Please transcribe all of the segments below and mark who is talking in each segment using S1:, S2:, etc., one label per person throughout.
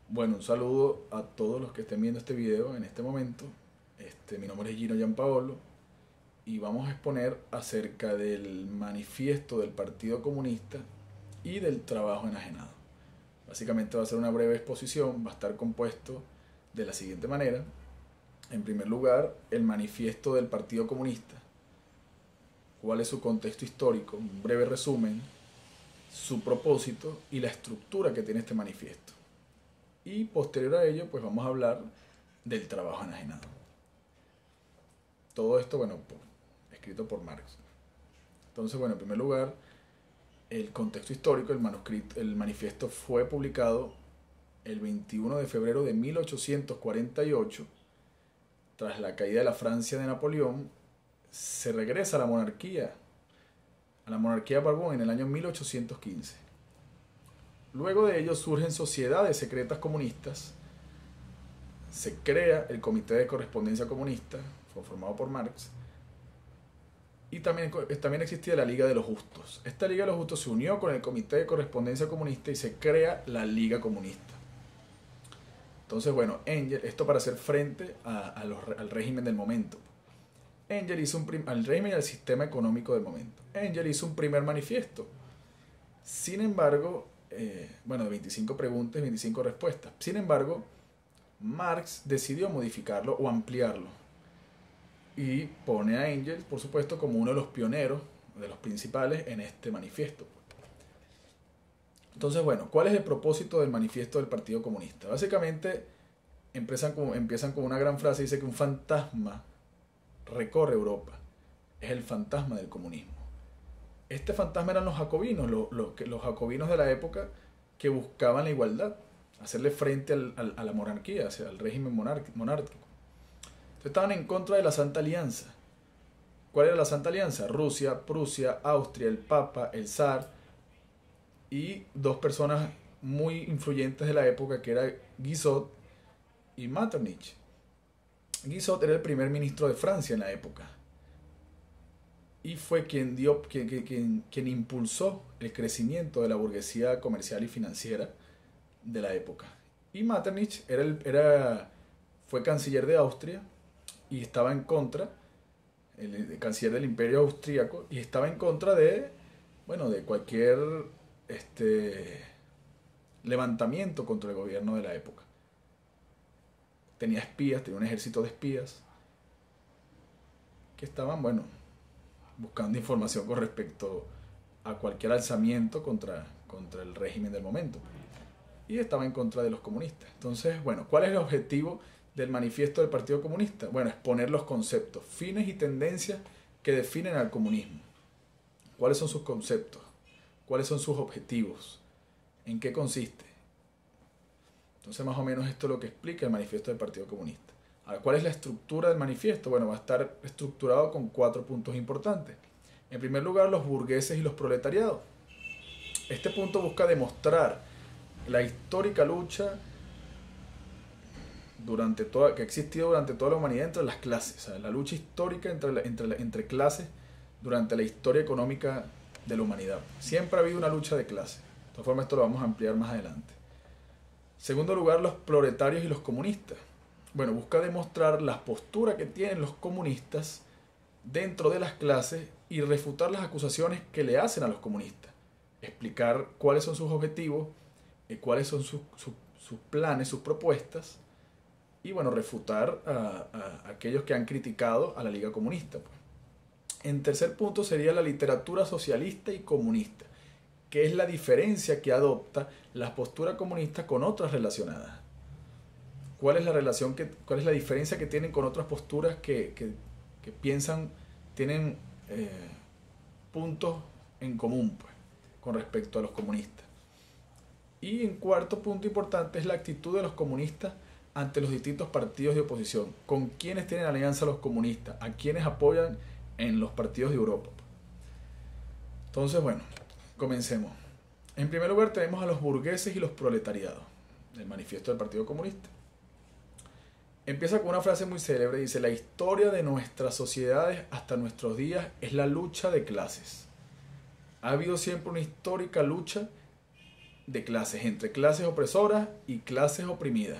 S1: Bueno, un saludo a todos los que estén viendo este video en este momento. Mi nombre es Gino Giampaolo y vamos a exponer acerca del manifiesto del Partido Comunista y del trabajo enajenado. Básicamente va a ser una breve exposición, va a estar compuesto de la siguiente manera. En primer lugar, el manifiesto del Partido Comunista. ¿Cuál es su contexto histórico? Un breve resumen, su propósito y la estructura que tiene este manifiesto. Y posterior a ello, pues vamos a hablar del trabajo enajenado. Todo esto, bueno, escrito por Marx. Entonces, bueno, en primer lugar, el contexto histórico, el manifiesto fue publicado el 21 de febrero de 1848. Tras la caída de la Francia de Napoleón, se regresa a la monarquía Borbón en el año 1815. Luego de ello surgen sociedades secretas comunistas, se crea el Comité de Correspondencia Comunista, formado por Marx, y también existía la Liga de los Justos. Esta Liga de los Justos se unió con el Comité de Correspondencia Comunista y se crea la Liga Comunista. Entonces, bueno, Engels, esto para hacer frente al régimen del momento. Engels hizo al régimen y al sistema económico del momento. Engels hizo un primer manifiesto. Sin embargo, de 25 preguntas, 25 respuestas. Sin embargo, Marx decidió modificarlo o ampliarlo y pone a Engels, por supuesto, como uno de los pioneros, de los principales en este manifiesto. Entonces, bueno, ¿cuál es el propósito del manifiesto del Partido Comunista? Básicamente empiezan con una gran frase, dice que un fantasma recorre Europa, es el fantasma del comunismo. Este fantasma eran los jacobinos, los jacobinos de la época que buscaban la igualdad, hacerle frente a la monarquía, al régimen monárquico. Entonces estaban en contra de la Santa Alianza. ¿Cuál era la Santa Alianza? Rusia, Prusia, Austria, el Papa, el Zar y dos personas muy influyentes de la época que era Guizot y Metternich. Guizot era el primer ministro de Francia en la época y fue quien impulsó el crecimiento de la burguesía comercial y financiera de la época. Y Metternich fue canciller de Austria y estaba en contra, el canciller del Imperio Austríaco, y estaba en contra de cualquier levantamiento contra el gobierno de la época. Tenía espías, tenía un ejército de espías que estaban, buscando información con respecto a cualquier alzamiento contra el régimen del momento. Y estaba en contra de los comunistas. Entonces, ¿cuál es el objetivo del manifiesto del Partido Comunista? Exponer los conceptos, fines y tendencias que definen al comunismo. ¿Cuáles son sus conceptos? ¿Cuáles son sus objetivos? ¿En qué consiste? Entonces, más o menos esto es lo que explica el manifiesto del Partido Comunista. Ahora, ¿cuál es la estructura del manifiesto? Va a estar estructurado con 4 puntos importantes. En primer lugar, los burgueses y los proletariados. Este punto busca demostrar la histórica lucha que ha existido durante toda la humanidad entre las clases. O sea, la lucha histórica entre clases durante la historia económica de la humanidad. Siempre ha habido una lucha de clases. De todas formas, esto lo vamos a ampliar más adelante. En segundo lugar, los proletarios y los comunistas. Busca demostrar la postura que tienen los comunistas dentro de las clases y refutar las acusaciones que le hacen a los comunistas. Explicar cuáles son sus objetivos, cuáles son sus planes, sus propuestas y refutar a aquellos que han criticado a la Liga Comunista. En tercer punto sería la literatura socialista y comunista, que es la diferencia que adopta la postura comunista con otras relacionadas. ¿Cuál es la diferencia que tienen con otras posturas que piensan, tienen puntos en común con respecto a los comunistas? Y en cuarto punto importante es la actitud de los comunistas ante los distintos partidos de oposición. ¿Con quiénes tienen alianza los comunistas? ¿A quiénes apoyan en los partidos de Europa? Entonces, comencemos. En primer lugar tenemos a los burgueses y los proletariados, el manifiesto del Partido Comunista. Empieza con una frase muy célebre, dice: la historia de nuestras sociedades hasta nuestros días es la lucha de clases. Ha habido siempre una histórica lucha de clases, entre clases opresoras y clases oprimidas.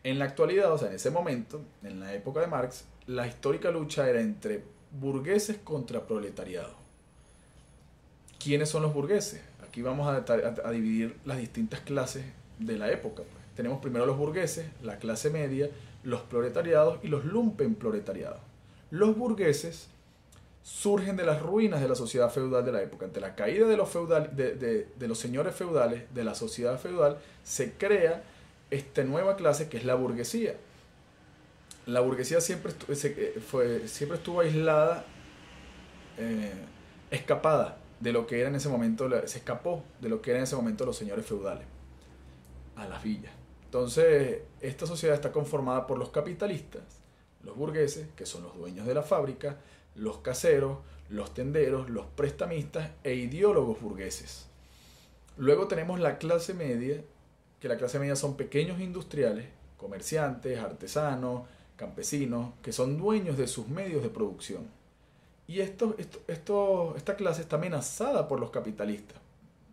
S1: En la actualidad, o sea, en ese momento, en la época de Marx, la histórica lucha era entre burgueses contra proletariado. ¿Quiénes son los burgueses? Aquí vamos a dividir las distintas clases de la época. Pues. Tenemos primero los burgueses, la clase media, los proletariados y los lumpenproletariados. Los burgueses surgen de las ruinas de la sociedad feudal de la época. Ante la caída de los señores feudales, de la sociedad feudal, se crea esta nueva clase que es la burguesía. La burguesía siempre estuvo aislada, escapada de lo que era en ese momento, se escapó de lo que eran en ese momento los señores feudales a las villas. Entonces, esta sociedad está conformada por los capitalistas, los burgueses, que son los dueños de la fábrica, los caseros, los tenderos, los prestamistas e ideólogos burgueses. Luego tenemos la clase media, que la clase media son pequeños industriales, comerciantes, artesanos, campesinos, que son dueños de sus medios de producción. Y esta clase está amenazada por los capitalistas.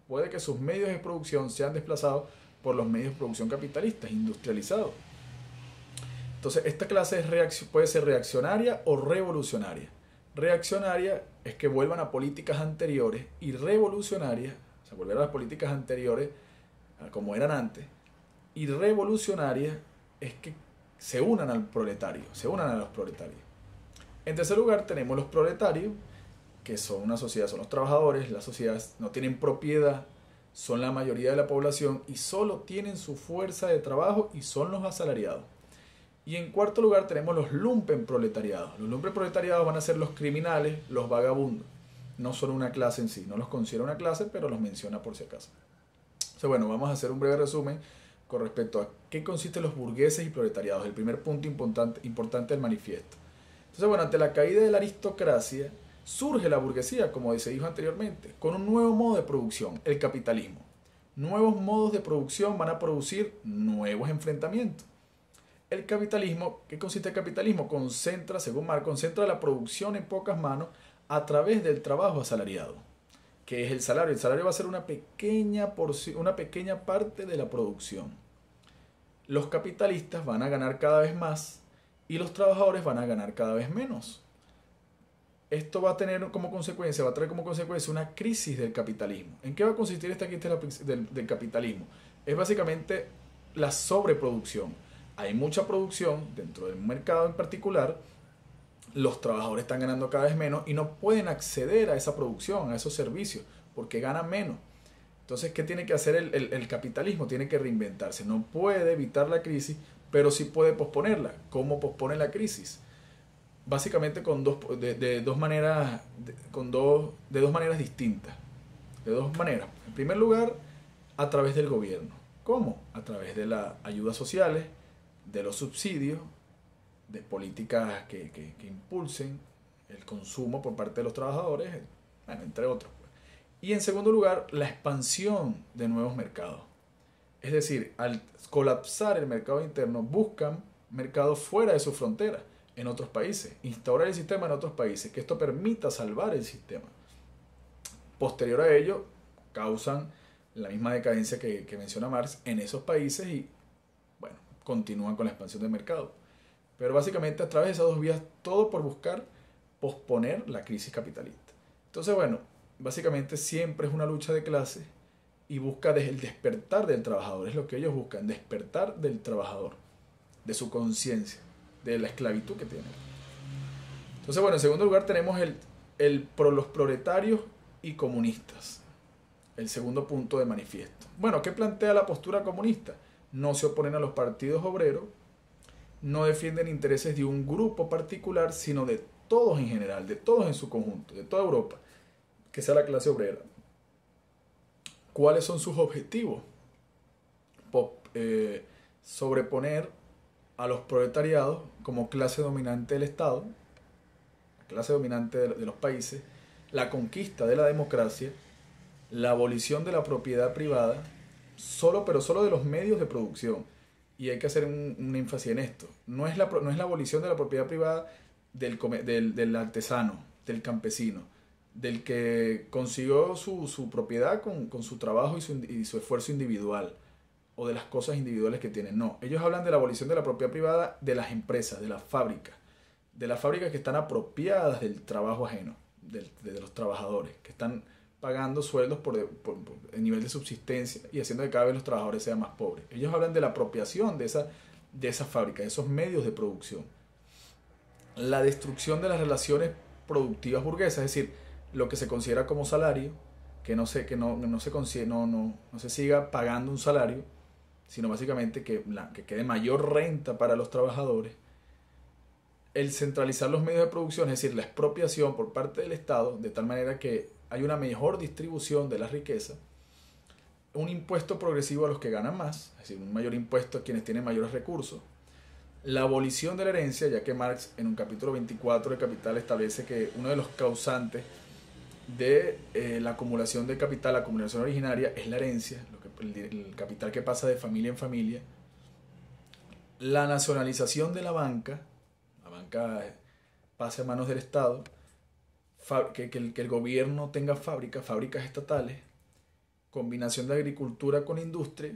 S1: Puede que sus medios de producción sean desplazados por los medios de producción capitalistas, industrializados. Entonces, esta clase puede ser reaccionaria o revolucionaria. Reaccionaria es que vuelvan a políticas anteriores y revolucionaria, o sea, volver a las políticas anteriores como eran antes, y revolucionaria es que se unan al proletario, se unan a los proletarios. En tercer lugar tenemos los proletarios, que son una sociedad, son los trabajadores, la sociedad no tienen propiedad, son la mayoría de la población y solo tienen su fuerza de trabajo y son los asalariados. Y en cuarto lugar tenemos los lumpenproletariados. Los lumpenproletariados van a ser los criminales, los vagabundos. No son una clase en sí, no los considera una clase, pero los menciona por si acaso. Entonces, bueno, vamos a hacer un breve resumen con respecto a qué consisten los burgueses y proletariados, el primer punto importante del manifiesto. Entonces, bueno, ante la caída de la aristocracia, surge la burguesía, como se dijo anteriormente, con un nuevo modo de producción, el capitalismo. Nuevos modos de producción van a producir nuevos enfrentamientos. El capitalismo, ¿qué consiste el capitalismo? Concentra, según Marx, concentra la producción en pocas manos a través del trabajo asalariado. ¿Qué es el salario? El salario va a ser una pequeña parte de la producción. Los capitalistas van a ganar cada vez más y los trabajadores van a ganar cada vez menos. Esto va a traer como consecuencia una crisis del capitalismo. ¿En qué va a consistir esta crisis del capitalismo? Es básicamente la sobreproducción. Hay mucha producción dentro del mercado en particular, los trabajadores están ganando cada vez menos y no pueden acceder a esa producción, a esos servicios, porque ganan menos. Entonces, ¿qué tiene que hacer el capitalismo? Tiene que reinventarse. No puede evitar la crisis, pero sí puede posponerla. ¿Cómo pospone la crisis? Básicamente de dos maneras distintas. De dos maneras. En primer lugar, a través del gobierno. ¿Cómo? A través de las ayudas sociales, de los subsidios, de políticas que impulsen el consumo por parte de los trabajadores, bueno, entre otros. Y en segundo lugar, la expansión de nuevos mercados. Es decir, al colapsar el mercado interno, buscan mercados fuera de sus fronteras, en otros países, instaurar el sistema en otros países, que esto permita salvar el sistema. Posterior a ello, causan la misma decadencia que menciona Marx en esos países y, bueno, continúan con la expansión del mercado. Pero básicamente a través de esas dos vías, todo por buscar posponer la crisis capitalista. Entonces, bueno, básicamente siempre es una lucha de clases y busca desde el despertar del trabajador. Es lo que ellos buscan, despertar del trabajador, de su conciencia, de la esclavitud que tiene. Entonces, bueno, en segundo lugar tenemos los proletarios y comunistas. El segundo punto de manifiesto. Bueno, ¿qué plantea la postura comunista? No se oponen a los partidos obreros, no defienden intereses de un grupo particular, sino de todos en general, de todos en su conjunto, de toda Europa, que sea la clase obrera. ¿Cuáles son sus objetivos? Sobreponer a los proletariados como clase dominante del Estado, la clase dominante de los países, la conquista de la democracia, la abolición de la propiedad privada, pero solo de los medios de producción. Y hay que hacer un énfasis en esto. No es la abolición de la propiedad privada del artesano, del campesino, del que consiguió su propiedad con su trabajo y su esfuerzo individual, o de las cosas individuales que tienen. No, ellos hablan de la abolición de la propiedad privada de las empresas, de las fábricas que están apropiadas del trabajo ajeno, de los trabajadores, que están pagando sueldos por el nivel de subsistencia y haciendo que cada vez los trabajadores sean más pobres. Ellos hablan de la apropiación de esa fábrica, de esos medios de producción. La destrucción de las relaciones productivas burguesas, es decir, lo que se considera como salario, no se siga pagando un salario, sino básicamente que quede mayor renta para los trabajadores. El centralizar los medios de producción, es decir, la expropiación por parte del Estado, de tal manera que hay una mejor distribución de la riqueza. Un impuesto progresivo a los que ganan más, es decir, un mayor impuesto a quienes tienen mayores recursos. La abolición de la herencia, ya que Marx en un capítulo 24 de Capital establece que uno de los causantes de la acumulación de capital, la acumulación originaria, es la herencia, el capital que pasa de familia en familia. La nacionalización de la banca pase a manos del Estado, que el gobierno tenga fábricas estatales, combinación de agricultura con industria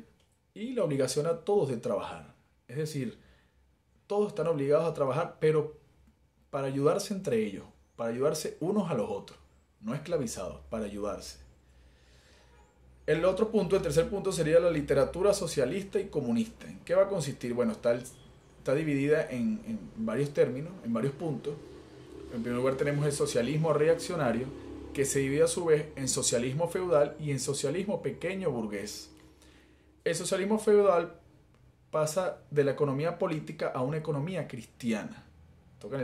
S1: y la obligación a todos de trabajar. Es decir, todos están obligados a trabajar, pero para ayudarse entre ellos, para ayudarse unos a los otros, no esclavizados, para ayudarse. El tercer punto sería la literatura socialista y comunista. ¿En qué va a consistir? Bueno, está dividida en varios términos, en varios puntos. En primer lugar tenemos el socialismo reaccionario, que se divide a su vez en socialismo feudal y en socialismo pequeño burgués. El socialismo feudal pasa de la economía política a una economía cristiana. Tocan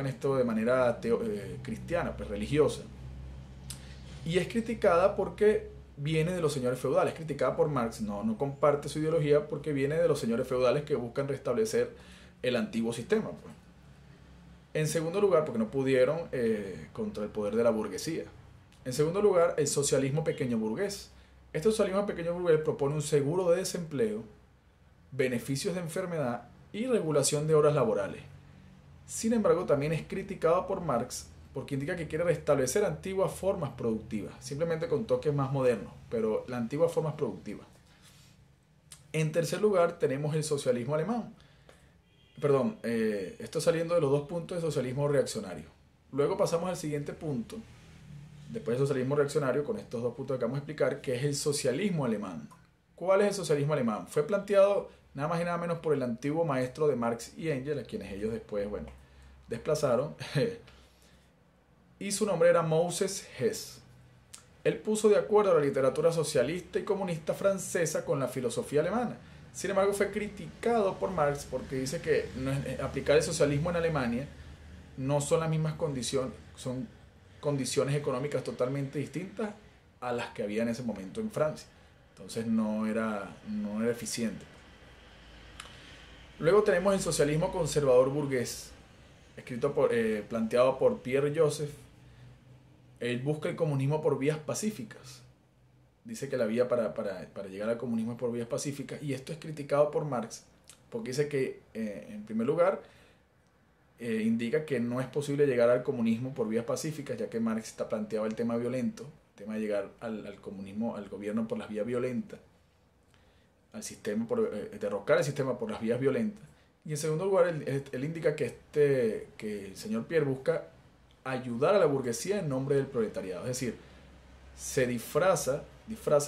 S1: esto de manera cristiana, pues religiosa. Y es criticada porque viene de los señores feudales, criticada por Marx, no comparte su ideología porque viene de los señores feudales que buscan restablecer el antiguo sistema, pues. En segundo lugar, porque no pudieron contra el poder de la burguesía. En segundo lugar, el socialismo pequeño burgués. Este socialismo pequeño burgués propone un seguro de desempleo, beneficios de enfermedad y regulación de horas laborales. Sin embargo, también es criticado por Marx porque indica que quiere restablecer antiguas formas productivas, simplemente con toques más modernos, pero las antiguas formas productivas. En tercer lugar, tenemos el socialismo alemán. Esto saliendo de los dos puntos de socialismo reaccionario. Luego pasamos al siguiente punto, después del socialismo reaccionario, con estos dos puntos que vamos a explicar, que es el socialismo alemán. ¿Cuál es el socialismo alemán? Fue planteado nada más y nada menos por el antiguo maestro de Marx y Engels, a quienes ellos después, desplazaron. Y su nombre era Moses Hess. Él puso de acuerdo a la literatura socialista y comunista francesa con la filosofía alemana. Sin embargo, fue criticado por Marx porque dice que aplicar el socialismo en Alemania no son las mismas condiciones, son condiciones económicas totalmente distintas a las que había en ese momento en Francia. Entonces no era eficiente. Luego tenemos el socialismo conservador burgués, planteado por Pierre Joseph. Él busca el comunismo por vías pacíficas. Dice que la vía para llegar al comunismo es por vías pacíficas, y esto es criticado por Marx porque dice que, en primer lugar, indica que no es posible llegar al comunismo por vías pacíficas, ya que Marx planteaba el tema violento, el tema de llegar al comunismo, al gobierno por las vías violentas, al sistema derrocar el sistema por las vías violentas. Y en segundo lugar, él indica que el señor Pierre busca ayudar a la burguesía en nombre del proletariado, es decir, se disfraza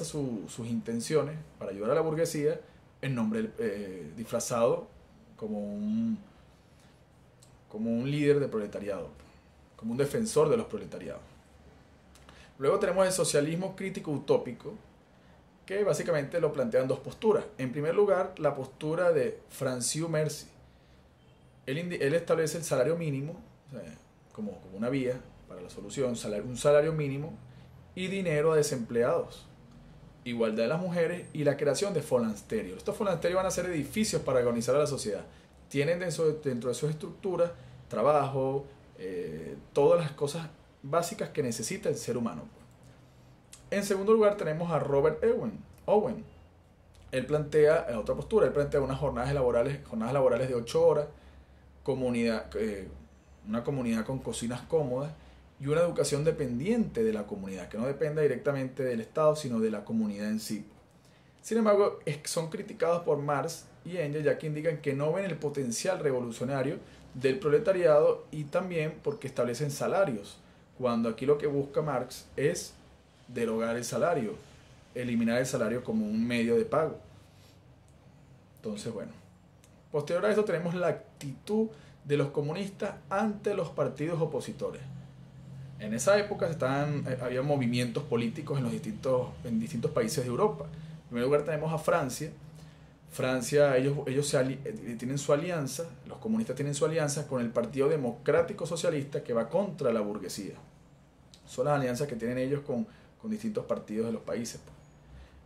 S1: sus intenciones para ayudar a la burguesía en nombre disfrazado como un líder de proletariado, como un defensor de los proletariados. Luego tenemos el socialismo crítico utópico, que básicamente lo plantean dos posturas. En primer lugar, la postura de Franciu Mercy. Él establece el salario mínimo, o sea, como una vía para la solución, un salario mínimo y dinero a desempleados, igualdad de las mujeres y la creación de folansterios. Estos folansterios van a ser edificios para organizar a la sociedad. Tienen dentro de sus estructuras trabajo, todas las cosas básicas que necesita el ser humano. En segundo lugar tenemos a Robert Owen. Él plantea otra postura, él plantea unas jornadas laborales de 8 horas, una comunidad con cocinas cómodas y una educación dependiente de la comunidad, que no dependa directamente del Estado, sino de la comunidad en sí. Sin embargo, son criticados por Marx y Engels, ya que indican que no ven el potencial revolucionario del proletariado y también porque establecen salarios, cuando aquí lo que busca Marx es derogar el salario, eliminar el salario como un medio de pago. Entonces, bueno, posterior a esto tenemos la actitud de los comunistas ante los partidos opositores. En esa época había movimientos políticos en distintos países de Europa. En primer lugar tenemos a Francia. Francia, ellos tienen su alianza, los comunistas tienen su alianza con el Partido Democrático Socialista que va contra la burguesía. Son las alianzas que tienen ellos con distintos partidos de los países.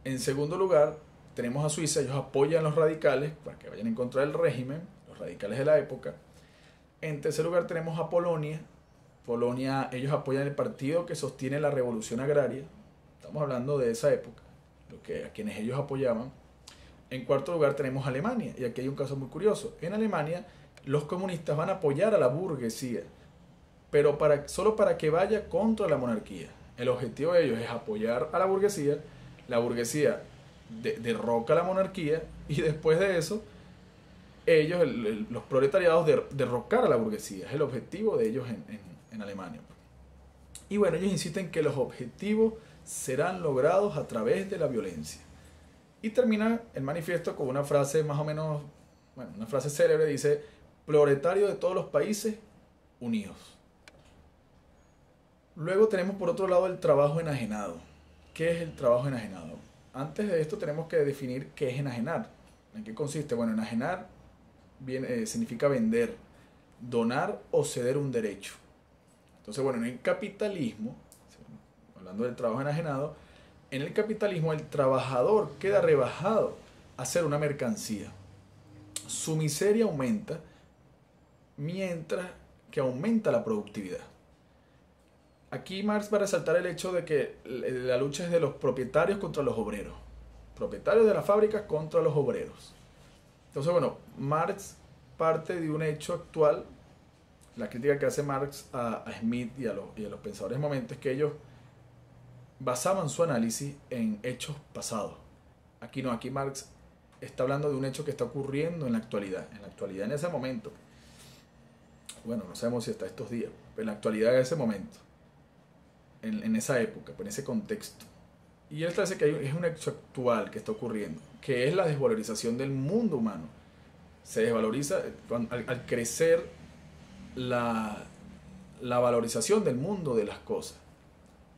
S1: En segundo lugar, tenemos a Suiza, ellos apoyan a los radicales para que vayan en contra del régimen, los radicales de la época. En tercer lugar tenemos a Polonia. Polonia, ellos apoyan el partido que sostiene la revolución agraria. Estamos hablando de esa época, a quienes ellos apoyaban. En cuarto lugar tenemos a Alemania, y aquí hay un caso muy curioso. En Alemania los comunistas van a apoyar a la burguesía, pero solo para que vaya contra la monarquía. El objetivo de ellos es apoyar a la burguesía derroca a la monarquía y después de eso ellos, los proletariados, derrocar a la burguesía. Es el objetivo de ellos en Alemania. Y bueno, ellos insisten que los objetivos serán logrados a través de la violencia. Y termina el manifiesto con una frase más o menos, bueno, una frase célebre, dice: proletarios de todos los países, unidos. Luego tenemos por otro lado el trabajo enajenado. ¿Qué es el trabajo enajenado? Antes de esto tenemos que definir qué es enajenar. ¿En qué consiste? Bueno, enajenar significa vender, donar o ceder un derecho. Entonces, bueno, en el capitalismo, hablando del trabajo enajenado, en el capitalismo el trabajador queda rebajado a ser una mercancía. Su miseria aumenta mientras que aumenta la productividad. Aquí Marx va a resaltar el hecho de que la lucha es de los propietarios contra los obreros. Propietarios de las fábricas contra los obreros. Entonces, bueno, Marx parte de un hecho actual. La crítica que hace Marx a Smith y a los pensadores de momento es que ellos basaban su análisis en hechos pasados. Aquí no, aquí Marx está hablando de un hecho que está ocurriendo en la actualidad. En la actualidad, en ese momento. Bueno, no sabemos si hasta estos días, pero en la actualidad de ese momento. En esa época, en ese contexto. Y él dice que es un hecho actual que está ocurriendo, que es la desvalorización del mundo humano. Se desvaloriza al crecer la valorización del mundo de las cosas.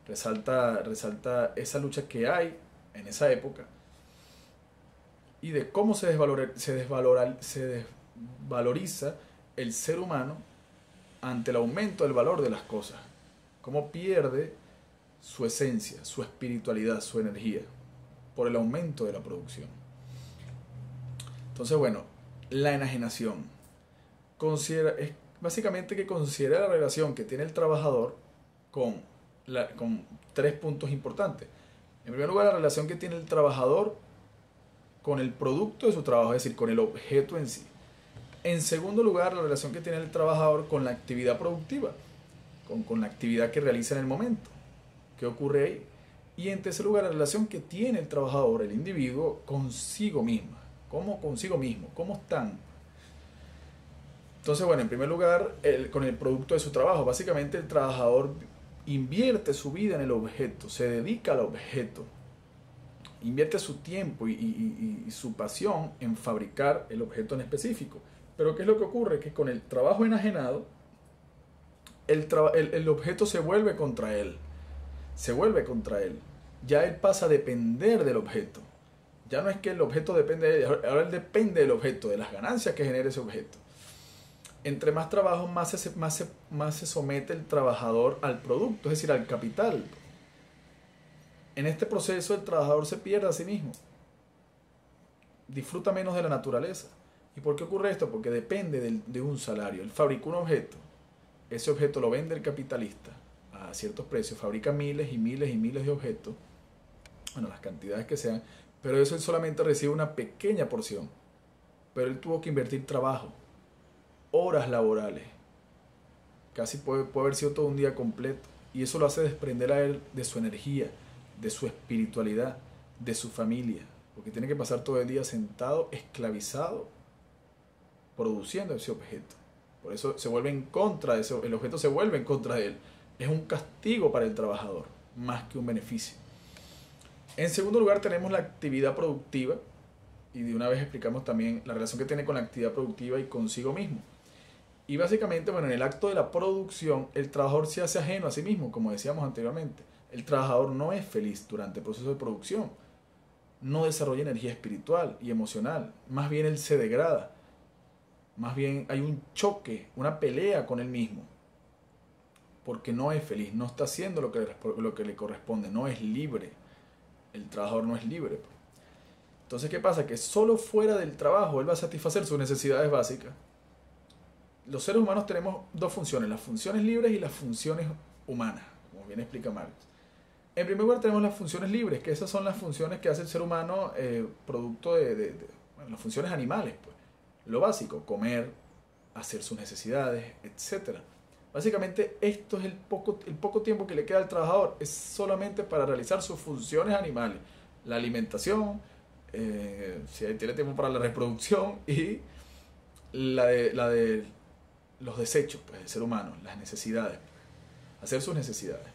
S1: Resalta esa lucha que hay en esa época y de cómo se desvaloriza el ser humano ante el aumento del valor de las cosas. Cómo pierde su esencia, su espiritualidad, su energía, por el aumento de la producción. Entonces, bueno, la enajenación es básicamente que considera la relación que tiene el trabajador con tres puntos importantes. En primer lugar, la relación que tiene el trabajador con el producto de su trabajo, es decir, con el objeto en sí. En segundo lugar, la relación que tiene el trabajador con la actividad productiva, con la actividad que realiza en el momento. ¿Qué ocurre ahí? Y en tercer lugar, la relación que tiene el trabajador, el individuo, consigo misma. Consigo mismo? ¿Cómo están? Entonces, bueno, en primer lugar, con el producto de su trabajo. Básicamente el trabajador invierte su vida en el objeto, se dedica al objeto. Invierte su tiempo y su pasión en fabricar el objeto en específico. Pero ¿qué es lo que ocurre? Que con el trabajo enajenado, el objeto se vuelve contra él. Ya él pasa a depender del objeto. Ya no es que el objeto depende de él, ahora él depende del objeto, de las ganancias que genere ese objeto. Entre más trabajo, más se somete el trabajador al producto, es decir, al capital. En este proceso el trabajador se pierde a sí mismo. Disfruta menos de la naturaleza. ¿Y por qué ocurre esto? Porque depende de un salario. Él fabrica un objeto. Ese objeto lo vende el capitalista a ciertos precios. Fabrica miles y miles y miles de objetos. Bueno, las cantidades que sean. Pero eso él solamente recibe una pequeña porción. Pero él tuvo que invertir trabajo. Horas laborales. casi puede haber sido todo un día completo. Y eso lo hace desprender a él de su energía, de su espiritualidad, de su familia. Porque tiene que pasar todo el día sentado, esclavizado, produciendo ese objeto. Por eso se vuelve en contra de eso, el objeto se vuelve en contra de él. Es un castigo para el trabajador, más que un beneficio. En segundo lugar tenemos la actividad productiva, y de una vez explicamos también la relación que tiene con la actividad productiva y consigo mismo. Y básicamente, bueno, en el acto de la producción, el trabajador se hace ajeno a sí mismo, como decíamos anteriormente. El trabajador no es feliz durante el proceso de producción, no desarrolla energía espiritual y emocional, más bien él se degrada, más bien hay un choque, una pelea con él mismo, porque no es feliz, no está haciendo lo que le corresponde, no es libre, el trabajador no es libre. Entonces, ¿qué pasa? Que solo fuera del trabajo él va a satisfacer sus necesidades básicas. Los seres humanos tenemos dos funciones, las funciones libres y las funciones humanas, como bien explica Marx. En primer lugar tenemos las funciones libres, que esas son las funciones que hace el ser humano producto bueno, las funciones animales, pues. Lo básico, comer, hacer sus necesidades, etc. Básicamente esto es el poco tiempo que le queda al trabajador, es solamente para realizar sus funciones animales, la alimentación, si tiene tiempo para la reproducción y la de los desechos pues, del ser humano, las necesidades, hacer sus necesidades.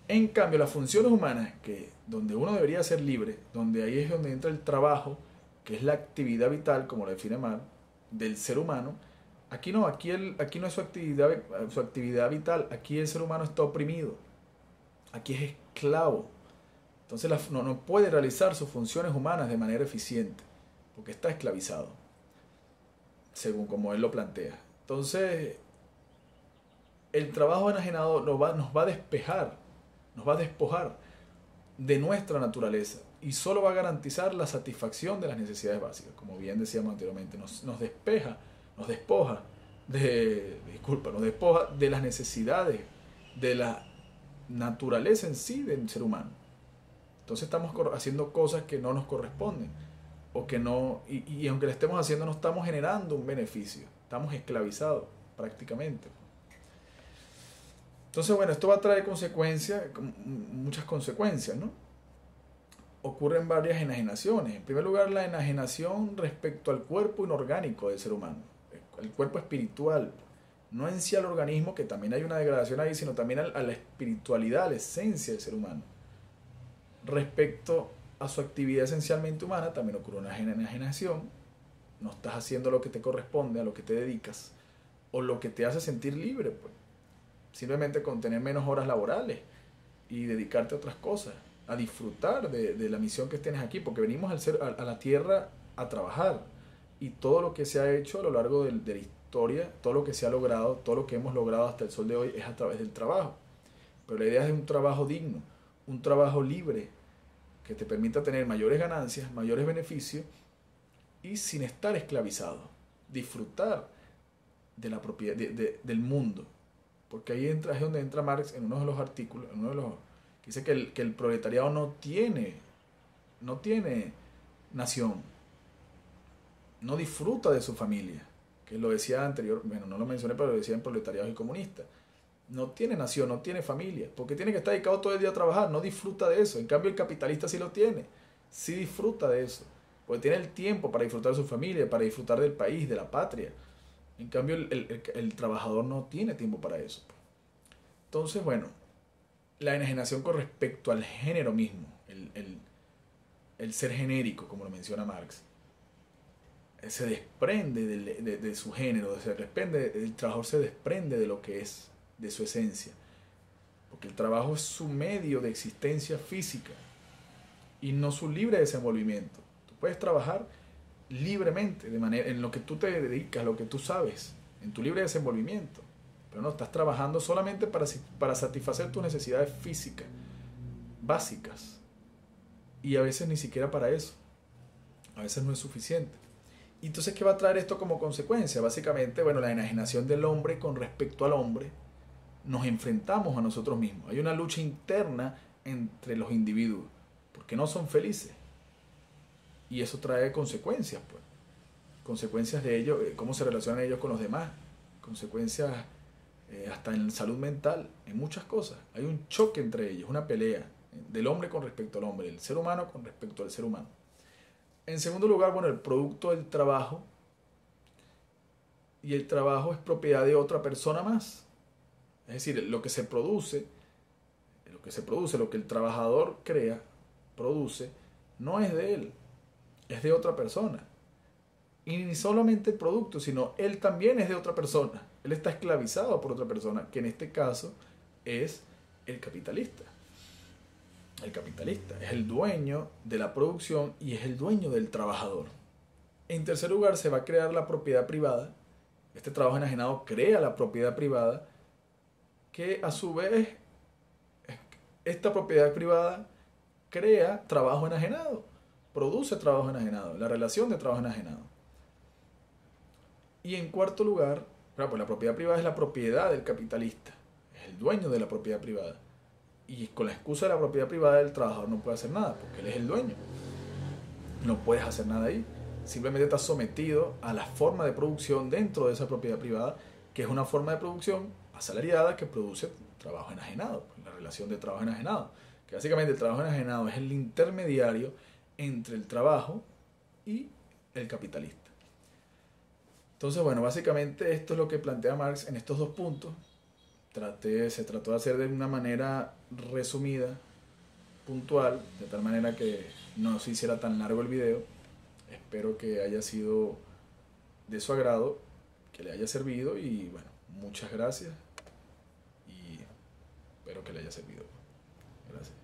S1: En cambio, las funciones humanas, que donde uno debería ser libre, donde ahí es donde entra el trabajo, que es la actividad vital, como lo define Marx, del ser humano, aquí no es su actividad vital, aquí el ser humano está oprimido, aquí es esclavo. Entonces no puede realizar sus funciones humanas de manera eficiente, porque está esclavizado, según como él lo plantea. Entonces, el trabajo enajenado nos va a despejar, nos va a despojar de nuestra naturaleza y solo va a garantizar la satisfacción de las necesidades básicas, como bien decíamos anteriormente. Nos despoja de las necesidades, de la naturaleza en sí del ser humano. Entonces estamos haciendo cosas que no nos corresponden, o que no, y aunque lo estemos haciendo no estamos generando un beneficio, estamos esclavizados prácticamente. Entonces, bueno, esto va a traer muchas consecuencias, ¿no? Ocurren varias enajenaciones. En primer lugar, la enajenación respecto al cuerpo inorgánico del ser humano, el cuerpo espiritual, no en sí al organismo, que también hay una degradación ahí, sino también a la espiritualidad, a la esencia del ser humano. Respecto a su actividad esencialmente humana, también ocurre una enajenación. No estás haciendo lo que te corresponde, a lo que te dedicas, o lo que te hace sentir libre, pues. Simplemente con tener menos horas laborales y dedicarte a otras cosas, a disfrutar de la misión que tienes aquí, porque venimos a la tierra a trabajar, y todo lo que se ha hecho a lo largo de la historia, todo lo que se ha logrado, todo lo que hemos logrado hasta el sol de hoy es a través del trabajo. Pero la idea es un trabajo digno, un trabajo libre, que te permita tener mayores ganancias, mayores beneficios y sin estar esclavizado, disfrutar de la propiedad, del mundo. Porque ahí es donde entra Marx en uno de los artículos, que dice que el proletariado no tiene nación, no disfruta de su familia, que lo decía anterior, bueno, no lo mencioné, pero lo decía en Proletariados y Comunistas. No tiene nación, no tiene familia, porque tiene que estar dedicado todo el día a trabajar, no disfruta de eso. En cambio el capitalista sí lo tiene, sí disfruta de eso, porque tiene el tiempo para disfrutar de su familia, para disfrutar del país, de la patria. En cambio el trabajador no tiene tiempo para eso. Entonces, bueno, la enajenación con respecto al género mismo, el ser genérico, como lo menciona Marx, se desprende de su género, el trabajador se desprende de lo que es, de su esencia, porque el trabajo es su medio de existencia física y no su libre desenvolvimiento. Tú puedes trabajar libremente, en lo que tú te dedicas, lo que tú sabes, en tu libre desenvolvimiento, pero no, estás trabajando solamente para satisfacer tus necesidades físicas básicas, y a veces ni siquiera para eso, a veces no es suficiente. Y entonces, ¿qué va a traer esto como consecuencia? Básicamente, bueno, la enajenación del hombre con respecto al hombre. Nos enfrentamos a nosotros mismos. Hay una lucha interna entre los individuos, porque no son felices. Y eso trae consecuencias, pues. Consecuencias de ello, cómo se relacionan ellos con los demás. Consecuencias hasta en salud mental, en muchas cosas. Hay un choque entre ellos, una pelea del hombre con respecto al hombre, el ser humano con respecto al ser humano. En segundo lugar, bueno, el producto del trabajo, y el trabajo es propiedad de otra persona más. Es decir, lo que se produce, lo que el trabajador crea, produce, no es de él, es de otra persona. Y ni solamente el producto, sino él también es de otra persona. Él está esclavizado por otra persona, que en este caso es el capitalista. El capitalista es el dueño de la producción y es el dueño del trabajador. En tercer lugar, se va a crear la propiedad privada. Este trabajo enajenado crea la propiedad privada, que a su vez, esta propiedad privada crea trabajo enajenado, produce trabajo enajenado, la relación de trabajo enajenado. Y en cuarto lugar, pues la propiedad privada es la propiedad del capitalista, es el dueño de la propiedad privada. Y con la excusa de la propiedad privada, el trabajador no puede hacer nada, porque él es el dueño. No puedes hacer nada ahí. Simplemente estás sometido a la forma de producción dentro de esa propiedad privada, que es una forma de producción asalariada que produce trabajo enajenado, la relación de trabajo enajenado. Que básicamente el trabajo enajenado es el intermediario entre el trabajo y el capitalista. Entonces, bueno, básicamente esto es lo que plantea Marx en estos dos puntos. Se trató de hacer de una manera resumida, puntual, de tal manera que no se hiciera tan largo el video. Espero que haya sido de su agrado, que le haya servido y bueno, muchas gracias y espero que le haya servido. Gracias.